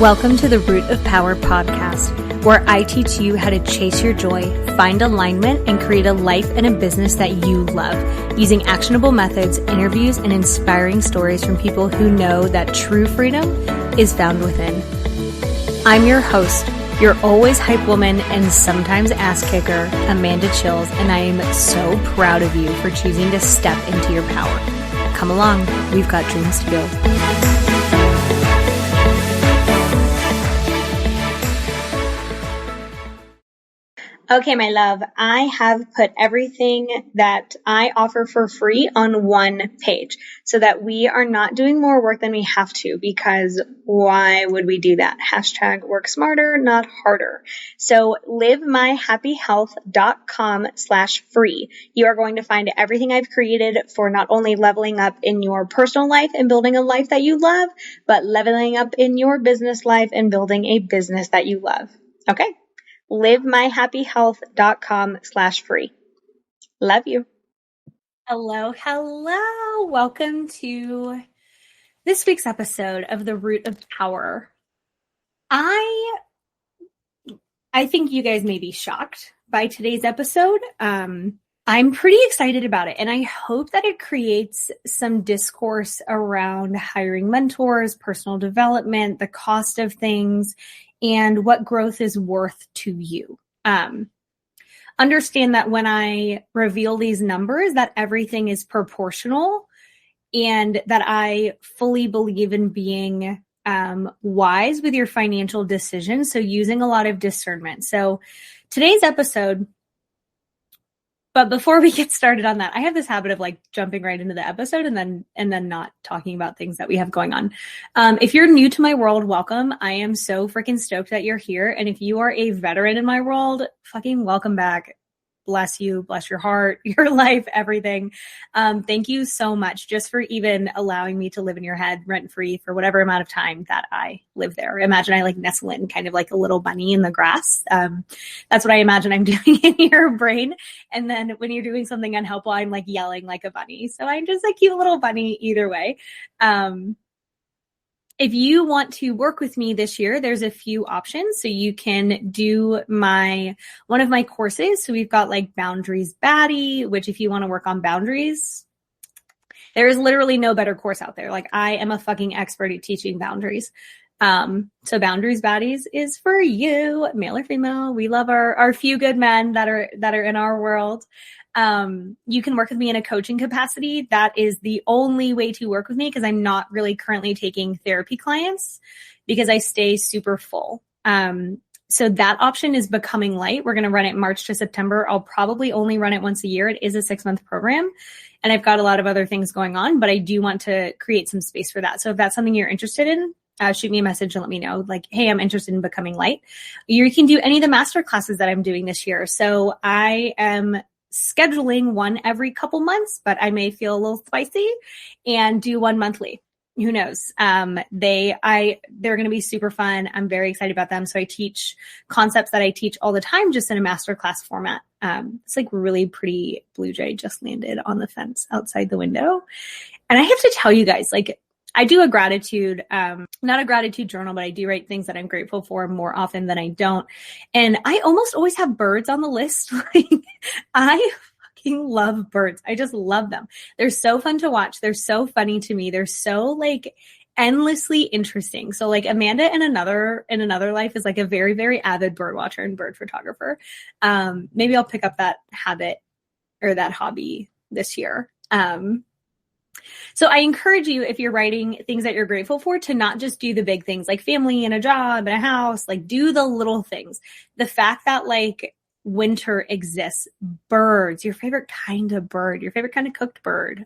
Welcome to the Root of Power podcast, where I teach you how to chase your joy, find alignment, and create a life and a business that you love, using actionable methods, interviews, and inspiring stories from people who know that true freedom is found within. I'm your host, your always hype woman and sometimes ass kicker, Amanda Chills, and I am so proud of you for choosing to step into your power. Come along, we've got dreams to build. Okay, my love, I have put everything that I offer for free on one page so that we are not doing more work than we have to, because why would we do that? Hashtag work smarter, not harder. So livemyhappyhealth.com/free. You are going to find everything I've created for not only leveling up in your personal life and building a life that you love, but leveling up in your business life and building a business that you love. Okay? livemyhappyhealth.com/free. Love you. Hello. Welcome to this week's episode of The Root of Power. I think you guys may be shocked by today's episode. I'm pretty excited about it, and I hope that it creates some discourse around hiring mentors, personal development, the cost of things, and what growth is worth to you. Understand that when I reveal these numbers, that everything is proportional, and that I fully believe in being wise with your financial decisions. So using a lot of discernment. So today's episode, but before we get started on that, I have this habit of like jumping right into the episode and then not talking about things that we have going on. If you're new to my world, welcome. I am so freaking stoked that you're here. And if you are a veteran in my world, fucking welcome back. Bless you, bless your heart, your life, everything. Thank you so much just for even allowing me to live in your head rent-free for whatever amount of time that I live there. Imagine I like nestle in kind of like a little bunny in the grass. That's what I imagine I'm doing in your brain. And then when you're doing something unhelpful, I'm like yelling like a bunny. So I'm just a cute little bunny either way. If you want to work with me this year, there's a few options. So you can do one of my courses. So we've got like Boundaries Baddie, which if you want to work on boundaries, there is literally no better course out there. Like I am a fucking expert at teaching boundaries. So Boundaries Baddies is for you, male or female. We love our few good men that are in our world. You can work with me in a coaching capacity. That is the only way to work with me, because I'm not really currently taking therapy clients because I stay super full. So that option is Becoming Light. We're going to run it March to September. I'll probably only run it once a year. It is a 6-month program, and I've got a lot of other things going on, but I do want to create some space for that. So if that's something you're interested in, shoot me a message and let me know, like, hey, I'm interested in Becoming Light. You can do any of the master classes that I'm doing this year. So I am scheduling one every couple months, but I may feel a little spicy and do one monthly. Who knows? They're going to be super fun. I'm very excited about them. So I teach concepts that I teach all the time, just in a masterclass format. It's like really pretty blue jay just landed on the fence outside the window. And I have to tell you guys, like, I do a gratitude, not a gratitude journal, but I do write things that I'm grateful for more often than I don't. And I almost always have birds on the list. Like, I fucking love birds. I just love them. They're so fun to watch. They're so funny to me. They're so like endlessly interesting. So like Amanda in another life is like a very, very avid bird watcher and bird photographer. Maybe I'll pick up that habit or that hobby this year. So I encourage you, if you're writing things that you're grateful for, to not just do the big things like family and a job and a house, like do the little things. The fact that like winter exists, birds, your favorite kind of bird, your favorite kind of cooked bird,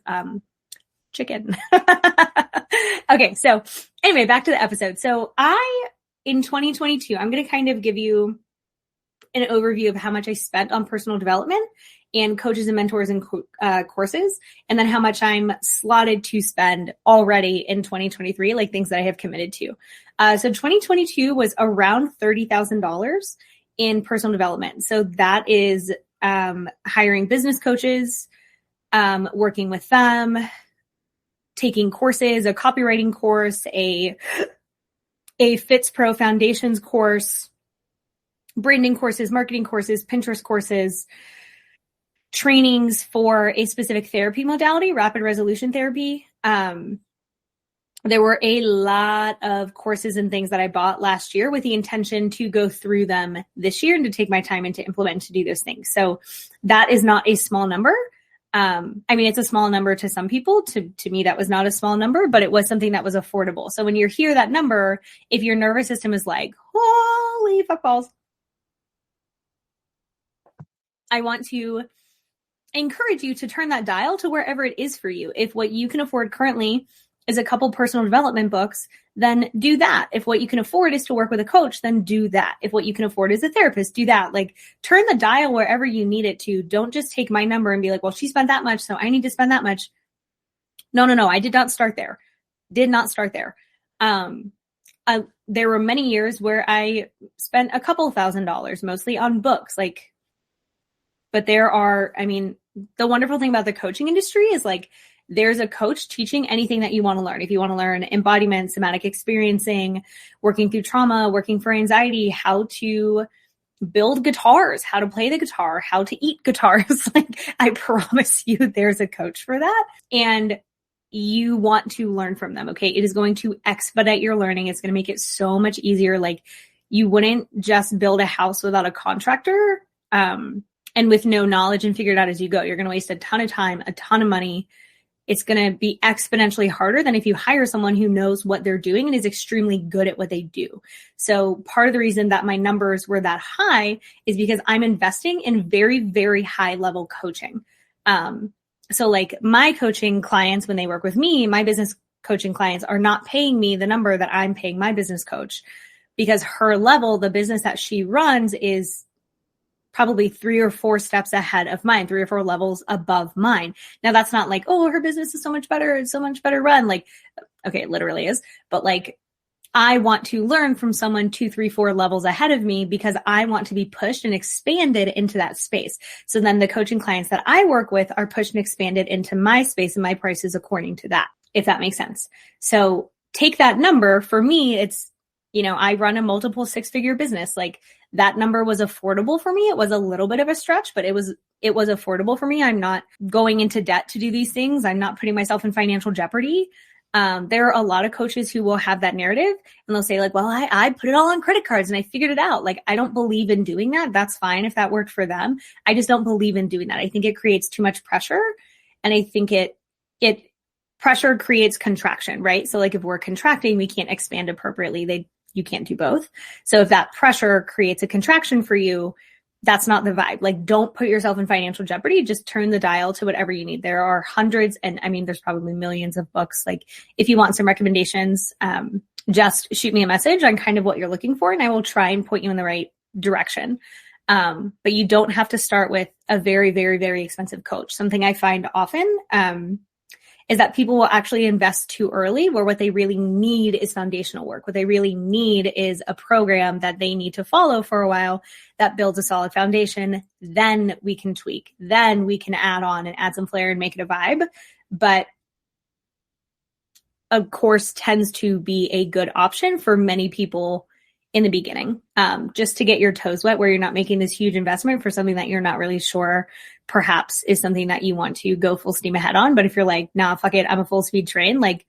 chicken. Okay. So anyway, back to the episode. So in 2022, I'm going to kind of give you an overview of how much I spent on personal development and coaches and mentors and courses, and then how much I'm slotted to spend already in 2023, like things that I have committed to. So 2022 was around $30,000 in personal development. So that is hiring business coaches, working with them, taking courses, a copywriting course, a a Fits Pro Foundations course, branding courses, marketing courses, Pinterest courses, trainings for a specific therapy modality, rapid resolution therapy. There were a lot of courses and things that I bought last year with the intention to go through them this year and to take my time and to implement and to do those things. So that is not a small number. I mean, it's a small number to some people. To me, that was not a small number, but it was something that was affordable. So when you hear that number, if your nervous system is like, holy fuck balls, I want to encourage you to turn that dial to wherever it is for you. If what you can afford currently is a couple personal development books, then do that. If what you can afford is to work with a coach, then do that. If what you can afford is a therapist, do that. Like, turn the dial wherever you need it to. Don't just take my number and be like, well, she spent that much, so I need to spend that much. No. I did not start there. There were many years where I spent a couple $1,000s, mostly on books. But there are, I mean, the wonderful thing about the coaching industry is like, there's a coach teaching anything that you want to learn. If you want to learn embodiment, somatic experiencing, working through trauma, working for anxiety, how to build guitars, how to play the guitar, how to eat guitars, like, I promise you there's a coach for that. And you want to learn from them. Okay. It is going to expedite your learning. It's going to make it so much easier. Like, you wouldn't just build a house without a contractor, and with no knowledge and figure it out as you go. You're going to waste a ton of time, a ton of money. It's going to be exponentially harder than if you hire someone who knows what they're doing and is extremely good at what they do. So part of the reason that my numbers were that high is because I'm investing in very, very high level coaching. So like, my coaching clients, when they work with me, my business coaching clients are not paying me the number that I'm paying my business coach, because her level, the business that she runs, is probably 3 or 4 steps ahead of mine, 3 or 4 levels above mine. Now, that's not like, oh, her business is so much better, it's so much better run. Like, okay, it literally is. But like, I want to learn from someone 2, 3, 4 levels ahead of me, because I want to be pushed and expanded into that space. So then the coaching clients that I work with are pushed and expanded into my space and my prices according to that, if that makes sense. So take that number. For me, it's, I run a multiple 6-figure business. Like, that number was affordable for me. It was a little bit of a stretch, but it was affordable for me. I'm not going into debt to do these things. I'm not putting myself in financial jeopardy. There are a lot of coaches who will have that narrative, and they'll say like, well, I put it all on credit cards and I figured it out. Like, I don't believe in doing that. That's fine if that worked for them. I just don't believe in doing that. I think it creates too much pressure. And I think pressure creates contraction, right? So like, if we're contracting, we can't expand appropriately. You can't do both. So if that pressure creates a contraction for you, that's not the vibe. Like, don't put yourself in financial jeopardy. Just turn the dial to whatever you need. There are hundreds, and I mean, there's probably millions of books. Like, if you want some recommendations, just shoot me a message on kind of what you're looking for, and I will try and point you in the right direction. But you don't have to start with a very, very, very expensive coach. Something I find often, is that people will actually invest too early, where what they really need is foundational work. What they really need is a program that they need to follow for a while that builds a solid foundation. Then we can tweak. Then we can add on and add some flair and make it a vibe. But a course tends to be a good option for many people in the beginning, just to get your toes wet, where you're not making this huge investment for something that you're not really sure perhaps is something that you want to go full steam ahead on. But if you're like, nah, fuck it, I'm a full speed train, like,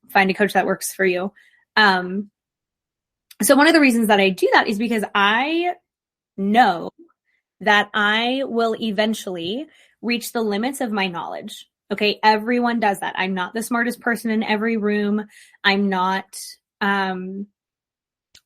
find a coach that works for you. So one of the reasons that I do that is because I know that I will eventually reach the limits of my knowledge. Okay. Everyone does that. I'm not the smartest person in every room. I'm not,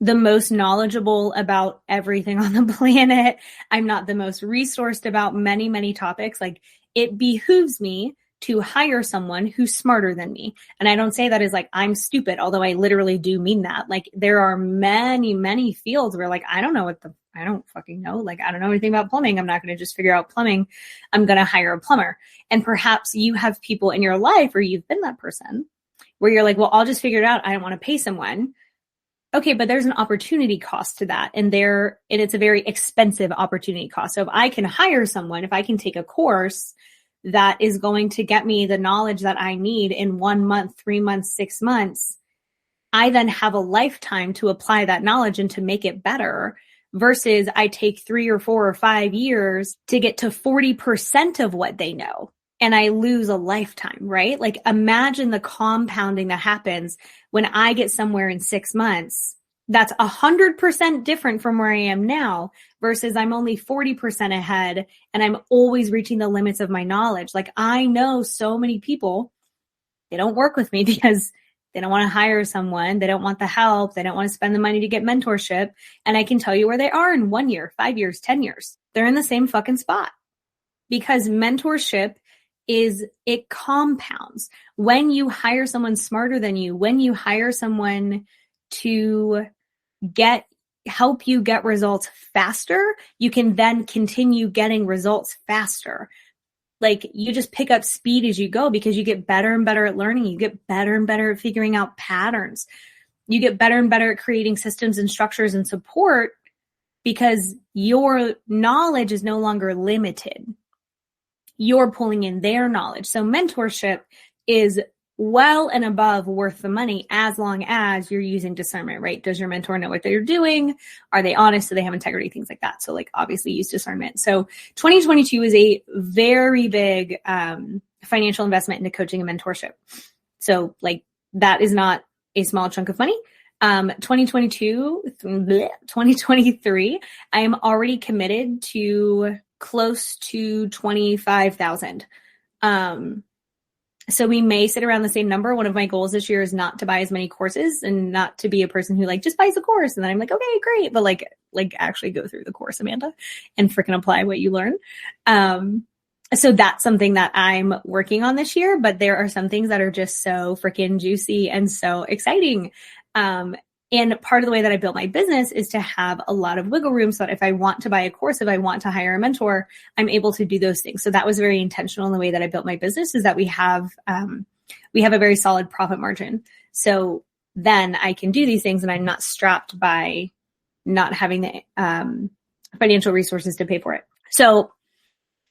the most knowledgeable about everything on the planet. I'm not the most resourced about many, many topics. Like, it behooves me to hire someone who's smarter than me. And I don't say that as like, I'm stupid, although I literally do mean that. Like, there are many, many fields where like, I don't fucking know. Like, I don't know anything about plumbing. I'm not going to just figure out plumbing. I'm going to hire a plumber. And perhaps you have people in your life, or you've been that person, where you're like, well, I'll just figure it out. I don't want to pay someone. Okay, but there's an opportunity cost to that. And it's a very expensive opportunity cost. So if I can hire someone, if I can take a course that is going to get me the knowledge that I need in 1 month, 3 months, 6 months, I then have a lifetime to apply that knowledge and to make it better, versus I take 3 or 4 or 5 years to get to 40% of what they know. And I lose a lifetime, right? Like imagine the compounding that happens when I get somewhere in 6 months. That's 100% different from where I am now versus I'm only 40% ahead and I'm always reaching the limits of my knowledge. Like I know so many people, they don't work with me because they don't want to hire someone. They don't want the help. They don't want to spend the money to get mentorship. And I can tell you where they are in 1 year, 5 years, 10 years. They're in the same fucking spot because mentorship it compounds. When you hire someone smarter than you, when you hire someone to help you get results faster, you can then continue getting results faster. Like you just pick up speed as you go because you get better and better at learning. You get better and better at figuring out patterns. You get better and better at creating systems and structures and support because your knowledge is no longer limited. You're pulling in their knowledge. So mentorship is well and above worth the money as long as you're using discernment, right? Does your mentor know what they're doing? Are they honest? Do they have integrity? Things like that. So like obviously use discernment. So 2022 is a very big financial investment into coaching and mentorship. So like that is not a small chunk of money. 2023, I am already committed to close to 25,000. So we may sit around the same number. One of my goals this year is not to buy as many courses and not to be a person who like just buys a course. And then I'm like, okay, great. But like actually go through the course, Amanda, and freaking apply what you learn. So that's something that I'm working on this year, but there are some things that are just so freaking juicy and so exciting. And part of the way that I built my business is to have a lot of wiggle room so that if I want to buy a course, if I want to hire a mentor, I'm able to do those things. So that was very intentional in the way that I built my business, is that we have a very solid profit margin. So then I can do these things and I'm not strapped by not having the financial resources to pay for it. So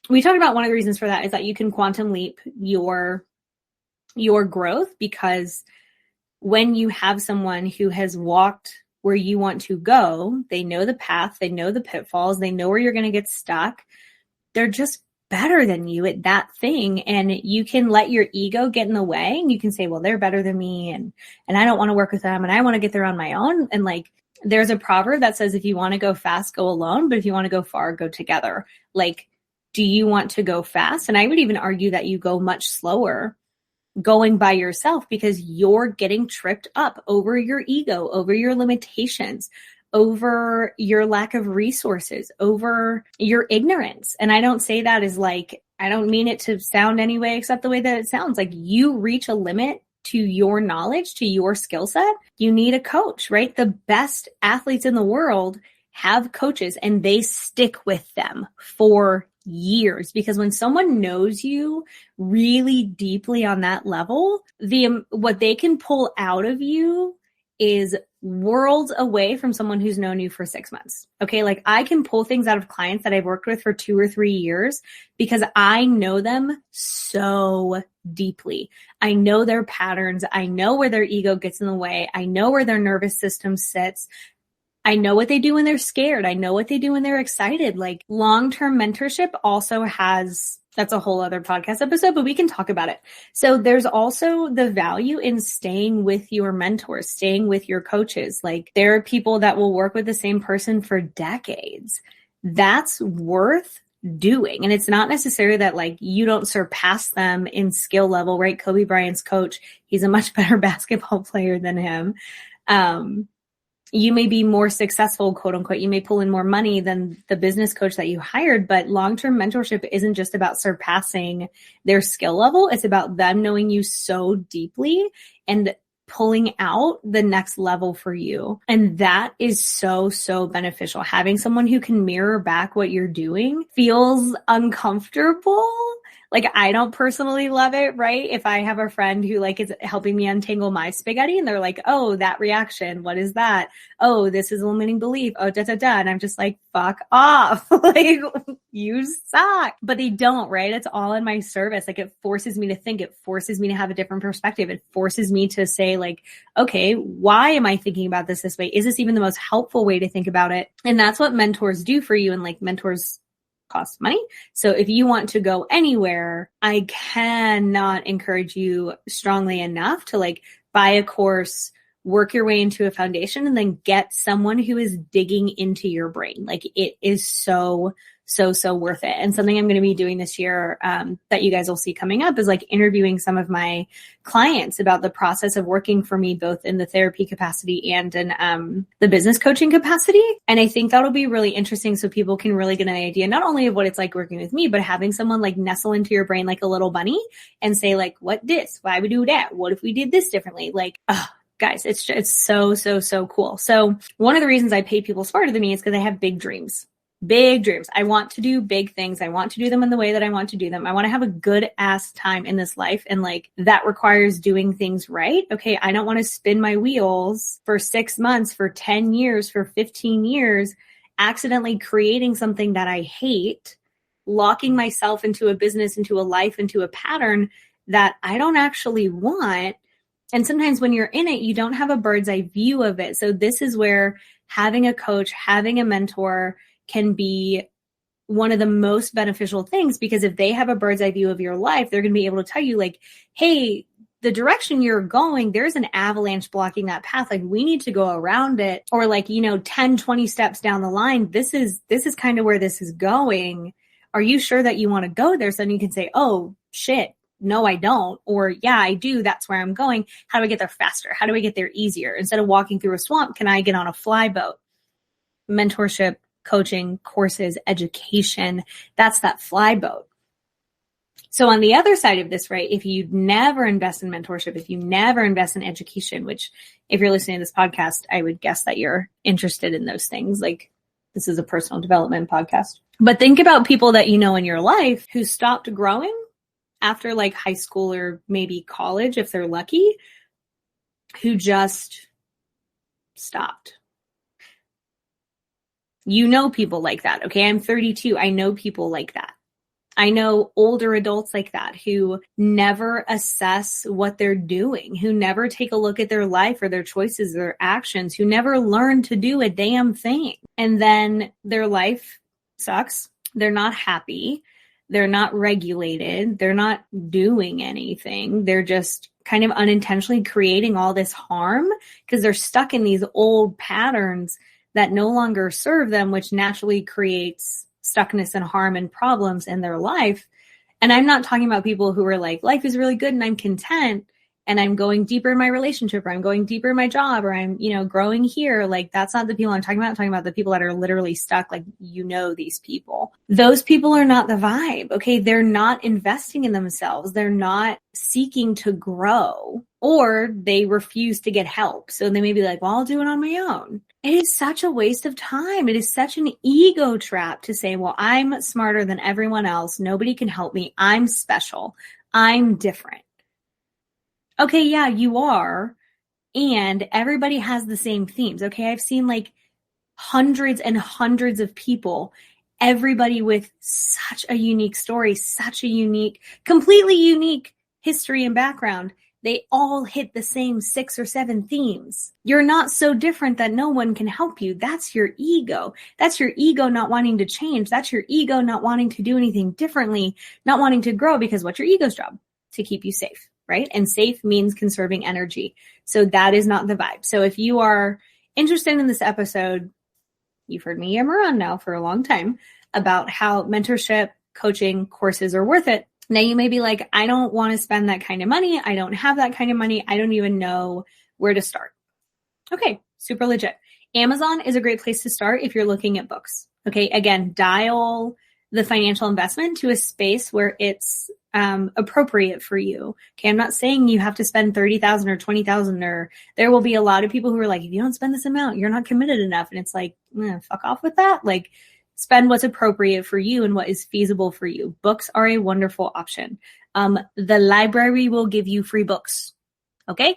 we talked about one of the reasons for that is that you can quantum leap your growth, because when you have someone who has walked where you want to go, they know the path, they know the pitfalls, they know where you're going to get stuck. They're just better than you at that thing. And you can let your ego get in the way and you can say, well, they're better than me and I don't want to work with them and I want to get there on my own. And like, there's a proverb that says, if you want to go fast, go alone. But if you want to go far, go together. Like, do you want to go fast? And I would even argue that you go much slower going by yourself, because you're getting tripped up over your ego, over your limitations, over your lack of resources, over your ignorance. And I don't say that as like, I don't mean it to sound any way except the way that it sounds. Like, you reach a limit to your knowledge, to your skill set, you need a coach, right? The best athletes in the world have coaches and they stick with them for years, because when someone knows you really deeply on that level, what they can pull out of you is worlds away from someone who's known you for 6 months. Okay. Like, I can pull things out of clients that I've worked with for 2 or 3 years because I know them so deeply. I know their patterns. I know where their ego gets in the way. I know where their nervous system sits. I know what they do when they're scared. I know what they do when they're excited. Like, long-term mentorship also has, that's a whole other podcast episode, but we can talk about it. So there's also the value in staying with your mentors, staying with your coaches. Like, there are people that will work with the same person for decades. That's worth doing. And it's not necessarily that like you don't surpass them in skill level, right? Kobe Bryant's coach, he's a much better basketball player than him. You may be more successful, quote unquote. You may pull in more money than the business coach that you hired, but long-term mentorship isn't just about surpassing their skill level. It's about them knowing you so deeply and pulling out the next level for you. And that is so, so beneficial. Having someone who can mirror back what you're doing feels uncomfortable. Like, I don't personally love it, right? If I have a friend who like is helping me untangle my spaghetti and they're like, oh, that reaction, what is that? Oh, this is a limiting belief. Oh, da, da, da. And I'm just like, fuck off. Like, you suck. But they don't, right? It's all in my service. Like, it forces me to think. It forces me to have a different perspective. It forces me to say like, okay, why am I thinking about this way? Is this even the most helpful way to think about it? And that's what mentors do for you. And like, mentors cost money. So if you want to go anywhere, I cannot encourage you strongly enough to like buy a course, work your way into a foundation, and then get someone who is digging into your brain. Like, it is so worth it. And something I'm going to be doing this year that you guys will see coming up is like interviewing some of my clients about the process of working for me, both in the therapy capacity and in the business coaching capacity. And I think that'll be really interesting so people can really get an idea, not only of what it's like working with me, but having someone like nestle into your brain like a little bunny and say like, what this? Why we do that? What if we did this differently? Like, guys, it's so cool. So one of the reasons I pay people smarter than me is because I have big dreams. Big dreams. I want to do big things. I want to do them in the way that I want to do them. I want to have a good ass time in this life. And like, that requires doing things right. Okay. I don't want to spin my wheels for 6 months, for 10 years, for 15 years, accidentally creating something that I hate, locking myself into a business, into a life, into a pattern that I don't actually want. And sometimes when you're in it, you don't have a bird's eye view of it. So this is where having a coach, having a mentor can be one of the most beneficial things, because if they have a bird's eye view of your life, they're going to be able to tell you like, hey, the direction you're going, there's an avalanche blocking that path. Like, we need to go around it. Or like, 10, 20 steps down the line, this is kind of where this is going. Are you sure that you want to go there? So then you can say, oh shit, no, I don't. Or yeah, I do. That's where I'm going. How do I get there faster? How do I get there easier? Instead of walking through a swamp, can I get on a fly boat? Mentorship, coaching, courses, education, that's that fly boat. So on the other side of this, right, if you never invest in mentorship, if you never invest in education, which if you're listening to this podcast, I would guess that you're interested in those things. Like, this is a personal development podcast. But think about people that you know in your life who stopped growing after like high school or maybe college, if they're lucky, who just stopped. You know people like that. Okay, I'm 32. I know people like that. I know older adults like that who never assess what they're doing, who never take a look at their life or their choices, their actions, who never learn to do a damn thing. And then their life sucks. They're not happy. They're not regulated. They're not doing anything. They're just kind of unintentionally creating all this harm because they're stuck in these old patterns that no longer serve them, which naturally creates stuckness and harm and problems in their life. And I'm not talking about people who are like, life is really good and I'm content and I'm going deeper in my relationship, or I'm going deeper in my job, or I'm, growing here. Like, that's not the people I'm talking about. I'm talking about the people that are literally stuck. Like, these people. Those people are not the vibe. Okay. They're not investing in themselves. They're not seeking to grow, or they refuse to get help. So they may be like, well, I'll do it on my own. It is such a waste of time. It is such an ego trap to say, well, I'm smarter than everyone else. Nobody can help me. I'm special. I'm different. Okay, yeah, you are. And everybody has the same themes. Okay, I've seen like hundreds and hundreds of people, everybody with such a unique story, such a unique, completely unique history and background. They all hit the same 6 or 7 themes. You're not so different that no one can help you. That's your ego. That's your ego not wanting to change. That's your ego not wanting to do anything differently, not wanting to grow, because what's your ego's job? To keep you safe, right? And safe means conserving energy. So that is not the vibe. So if you are interested in this episode, you've heard me yammer on now for a long time about how mentorship, coaching, courses are worth it. Now you may be like, I don't want to spend that kind of money. I don't have that kind of money. I don't even know where to start. Okay, super legit. Amazon is a great place to start if you're looking at books. Okay, again, dial the financial investment to a space where it's appropriate for you. Okay, I'm not saying you have to spend $30,000 or $20,000, or there will be a lot of people who are like, if you don't spend this amount, you're not committed enough. And it's like, fuck off with that. Like, spend what's appropriate for you and what is feasible for you. Books are a wonderful option. The library will give you free books. Okay?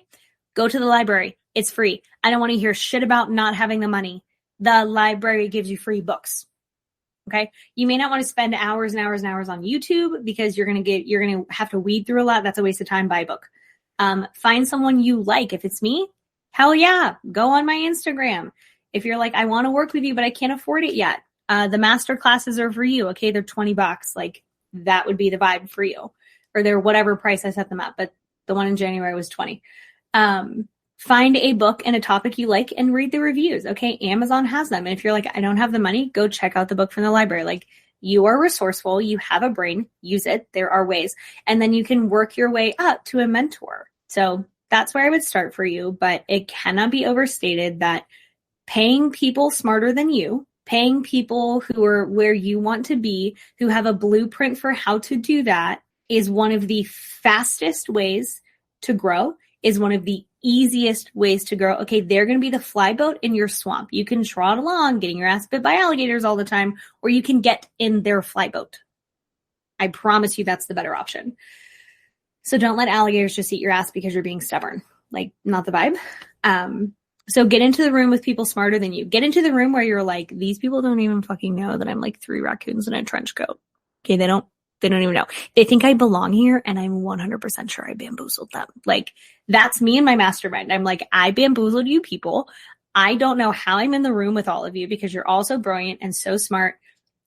Go to the library. It's free. I don't want to hear shit about not having the money. The library gives you free books. Okay? You may not want to spend hours and hours and hours on YouTube because you're going to have to weed through a lot. That's a waste of time. Buy a book. Find someone you like. If it's me, hell yeah, go on my Instagram. If you're like, I want to work with you, but I can't afford it yet. The master classes are for you. Okay. They're $20. Like that would be the vibe for you, or they're whatever price I set them at. But the one in January was 20. Find a book and a topic you like and read the reviews. Okay. Amazon has them. And if you're like, I don't have the money, go check out the book from the library. Like you are resourceful. You have a brain, use it. There are ways. And then you can work your way up to a mentor. So that's where I would start for you, but it cannot be overstated that paying people smarter than you, paying people who are where you want to be, who have a blueprint for how to do that, is one of the fastest ways to grow, is one of the easiest ways to grow. Okay, they're going to be the flyboat in your swamp. You can trot along getting your ass bit by alligators all the time, or you can get in their flyboat. I promise you that's the better option. So don't let alligators just eat your ass because you're being stubborn. Like, not the vibe. So get into the room with people smarter than you. Get into the room where you're like, these people don't even fucking know that I'm like 3 raccoons in a trench coat. Okay, they don't even know. They think I belong here, and I'm 100% sure I bamboozled them. Like, that's me and my mastermind. I'm like, I bamboozled you people. I don't know how I'm in the room with all of you because you're all so brilliant and so smart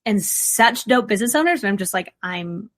and such dope business owners. And I'm just like, I'm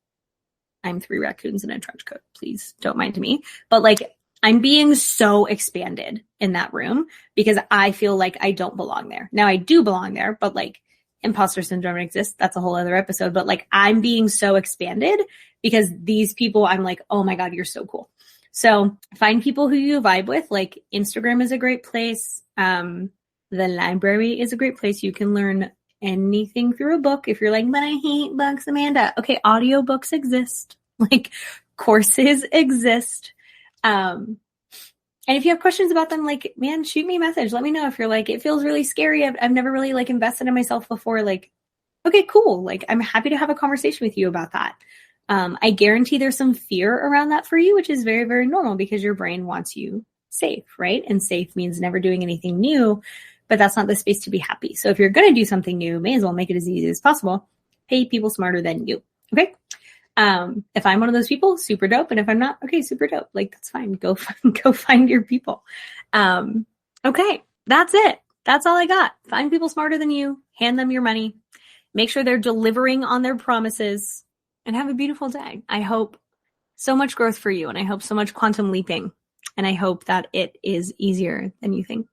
3 raccoons in a trench coat. Please don't mind me. But like, I'm being so expanded in that room because I feel like I don't belong there. Now I do belong there, but like imposter syndrome exists. That's a whole other episode. But like, I'm being so expanded because these people, I'm like, oh my God, you're so cool. So find people who you vibe with. Like Instagram is a great place. The library is a great place. You can learn anything through a book. If you're like, but I hate books, Amanda. Okay, audiobooks exist. Like courses exist. And if you have questions about them, like, man, shoot me a message. Let me know if you're like, it feels really scary. I've never really like invested in myself before. Like, okay, cool. Like, I'm happy to have a conversation with you about that. I guarantee there's some fear around that for you, which is very, very normal because your brain wants you safe, right? And safe means never doing anything new, but that's not the space to be happy. So if you're going to do something new, may as well make it as easy as possible. Pay people smarter than you. Okay. If I'm one of those people, super dope. And if I'm not, okay, super dope. Like, that's fine. Go find your people. Okay. That's it. That's all I got. Find people smarter than you, hand them your money, make sure they're delivering on their promises, and have a beautiful day. I hope so much growth for you. And I hope so much quantum leaping. And I hope that it is easier than you think.